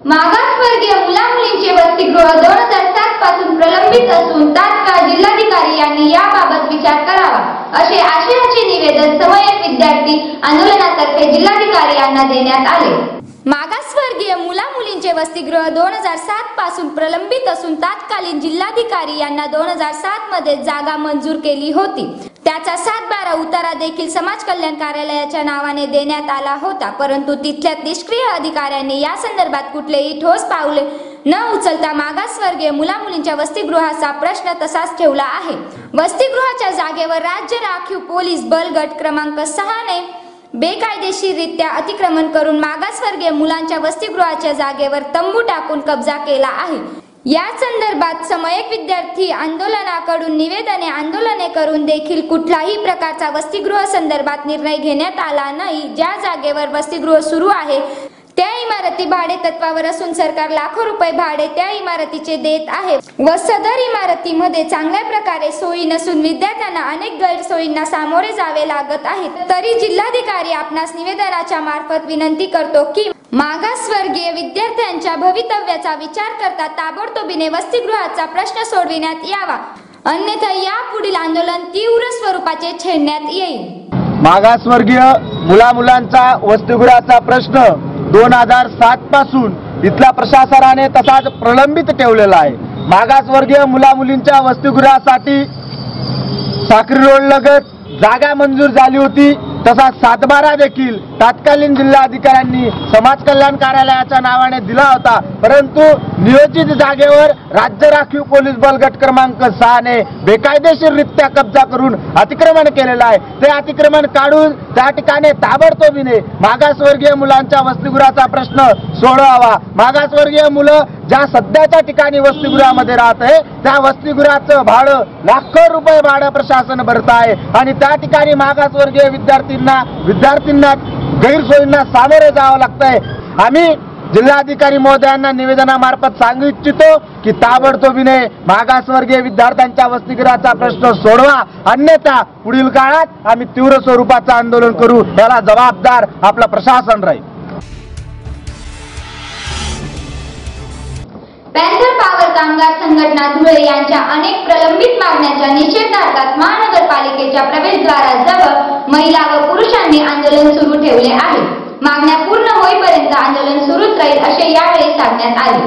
मागासवर्गीय मुला-मुलींचे वसतिगृह 2007 पासून प्रलंबित असून तात्काळ जिल्हाधिकारी यांनी याबाबत विचार करावा असे आशयाचे निवेदन समयक विद्यार्थी आंदोलनातर्फे जिल्हाधिकारी यांना देण्यात आले। मागासवर्गीय मुला-मुलींचे वसतिगृह 2007 पासून प्रलंबित असून तात्कालीन जिल्हाधिकारी यांना 2007 मध्ये जागा मंजूर केली होती। त्याचा 7/12 उतारा देखील समाज कल्याण कार्यालयाच्या नावाने देण्यात आला होता, परंतु तिथल्या निष्क्रिय अधिकाऱ्यांनी या संदर्भात कुठलेही ठोस पाऊले न उचलता मागासवर्गीय मुला-मुलींच्या वसतिगृहाचा प्रश्न तसाच ठेवला आहे। वसतिगृहाच्या जागेवर राज्य राखीव पोलीस बल गट क्रमांक 6 ने बेकायदेशीररित्या अतिक्रमण करून मागासवर्गीय मुलांच्या वसतिगृहाच्या जागेवर तंबू टाकून कब्जा केला आहे। या संदर्भात समयक विद्यार्थी आंदोलनाकडून आंदोलने करून देखील कुठलाही प्रकारचा वसतिगृह संदर्भात निर्णय घेण्यात आला नाही। ज्या जागेवर वसतिगृह सुरू आहे त्या इमारती भाडे तत्वावर असून सरकार लाखो रुपये भाडे त्या इमारतीचे देत आहे व सदर इमारतीमध्ये चांगल्या प्रकारे सोयी नसून विद्यार्थ्यांना अनेक गैरसोयींना सामोरे जावे लागत आहे। तरी जिल्हाधिकारी आपणास निवेदनाच्या मार्फत विनंती करतो की मागासवर्गीय विद्यार्थ्यांच्या भवितव्याचा विचार करता ताबडतोबीने वसतिगृहाचा प्रश्न सोडविण्यात यावा, अन्यथा यापुढील आंदोलन तीव्र स्वरूपाचे छेडण्यात येईल। मागासवर्गीय मुलांचा वसतिगृहाचा प्रश्न 2007 पासून इथल्या प्रशासनाने तसाच प्रलंबित ठेवलेला आहे। मागासवर्गीय मुला-मुलींच्या वसतिगृहासाठी साक्री रोड लगत जागा मंजूर झाली होती, तसा 7/12 देखील तत्कालीन जिल्हाधिकाऱ्यांनी समाज कल्याण कार्यालयाच्या नावाने दिला होता, परंतु नियोजित जागेवर राज्य राखीव पोलीस बल गट क्रमांक 6 ने बेकायदेशीररित्या कब्जा करून अतिक्रमण केलेलं आहे। ते अतिक्रमण काढून त्या ठिकाणी ताबडतोबीने मागासवर्गीय मुलांच्या वसतिगृहाचा प्रश्न सोडवावा। मागासवर्गीय मुलं ज्या सध्याच्या ठिकाणी वसतिगृहामध्ये राहत आहे त्या वसतिगृहाचं भाडं लाखो रुपये भाडं प्रशासन भरत आहे आणि त्या ठिकाणी मागासवर्गीय विद्यार्थ्यांना गैरसोयींना सामोरे जावं लागतंय। आम्ही जिल्हाधिकारी महोदयांना निवेदनामार्फत सांगू इच्छितो की ताबडतोबीने मागासवर्गीय विद्यार्थ्यांच्या वसतिगृहाचा प्रश्न सोडवा, अन्यथा पुढील काळात आम्ही तीव्र स्वरूपाचं आंदोलन करू। याला जबाबदार आपलं प्रशासन राहील। पॅन्थर पॉवर कामगार संघटना धुळे यांच्या अनेक प्रलंबित मागण्यांच्या निषेधार्थ महानगरपालिकेच्या प्रवेशद्वाराजवळ महिला व पुरुषांनी आंदोलन सुरू ठेवले आहे। मागण्या पूर्ण होईपर्यंत आंदोलन सुरूच राहील असे यावेळी सांगण्यात आले।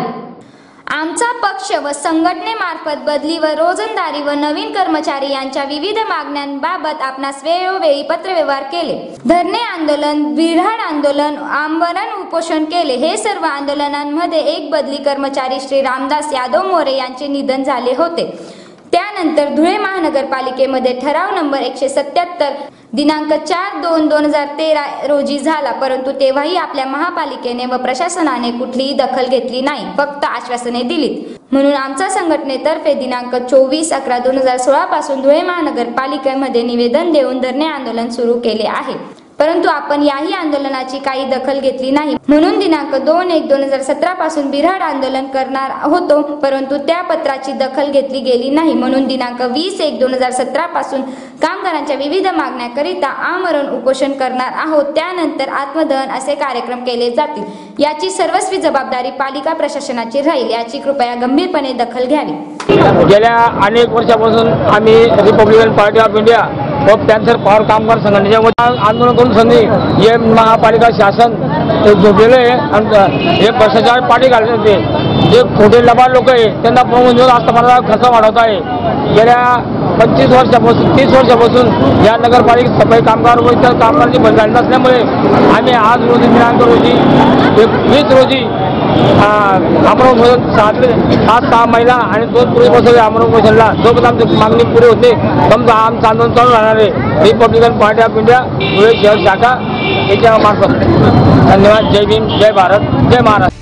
आमचा पक्ष व संघटनेमार्फत बदली व रोजंदारी व नवीन कर्मचारी यांच्या विविध मागण्यांबाबत आपणास वेळोवेळी पत्रव्यवहार केले। धरणे आंदोलन, बिऱ्हाड आंदोलन, आमरण उपोषण केले। हे सर्व आंदोलनांमध्ये एक बदली कर्मचारी श्री रामदास यादव मोरे यांचे निधन झाले होते। त्यानंतर धुळे महानगरपालिकेमध्ये ठराव नंबर 177 दिनांक 4/2/2013 रोजी झाला, परंतु तेव्हाही आपल्या महापालिकेने व प्रशासनाने कुठलीही दखल घेतली नाही, फक्त आश्वासने दिलीत। म्हणून आमच्या संघटनेतर्फे दिनांक 24/11/2016 पासून धुळे महानगरपालिकेमध्ये निवेदन देऊन धरणे आंदोलन सुरू केले आहे, परंतु आपण याही आंदोलनाची काही दखल घेतली नाही। म्हणून दिनांक 2/1/2017 पासून बिऱ्हाड आंदोलन करणार होतो, परंतु त्या पत्राची दखल घेतली गेली नाही। म्हणून दिनांक 20/1/2017 पासून कामगारांच्या विविध मागण्याकरिता आमरण उपोषण करणार आहोत। त्यानंतर आत्मदहन असे कार्यक्रम केले जातील। याची सर्वस्वी जबाबदारी पालिका प्रशासनाची राहील, याची कृपया गंभीरपणे दखल घ्यावी। गेल्या अनेक वर्षापासून आम्ही रिपब्लिकन पार्टी ऑफ इंडिया व पॅन्थर पॉवर कामगार संघटनेच्या आंदोलन करून संधी हे महापालिका शासन झोपलेलं आहे आणि हे भ्रष्टाचार पाठी घालत होते। जे खोटे लबाड लोक आहे त्यांना पाहून आस्थापनाचा खर्च वाढवत आहे। गेल्या 25 वर्षापासून 30 वर्षापासून या नगरपालिका सफाई कामगार व इतर कामगारांची भरती झाली नसल्यामुळे आम्ही आज रोजी दिनांक 20 रोजी आमरण उपोषण 6 महिला आणि 2 पुरुष बसवले आमरण उपोषणला। जोपर्यंत आमची मागणी पुरी होते समजा आमचं आंदोलन चालू राहणार आहे। Republican party of India Dhule शहर शाखा याच्या मार्फत। धन्यवाद। जय भीम, जय भारत, जय महाराष्ट्र।